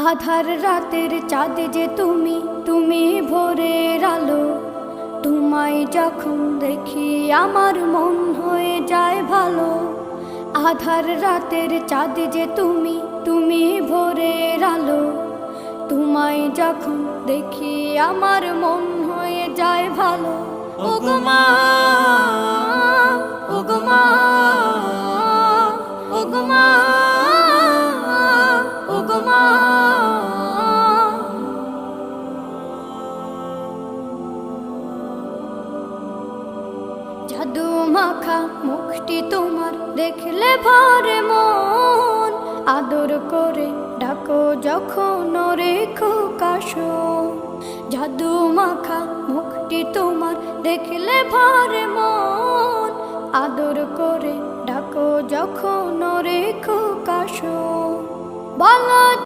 আধার রাতের চাঁদ যে তুমি, তুমি ভোরের আলো। তোমায় যখন দেখি আমার মন হয়ে যায় ভালো। আধার রাতের চাঁদ যে তুমি, তুমি ভোরের আলো। তোমায় যখন দেখি আমার মন হয়ে যায় ভালো। ওগো মা, ওগো মা, ওগো মা, ওগো মা। জাদু মাখা মুখটি তোমার দেখলে ভরে মন। আদর করে ডাকো যখন রেখো কাশন। জাদু মাখা মুখটি তোমার দেখলে ভরে মন। আদর করে ডাকো যখন রেখো কাশন। বলো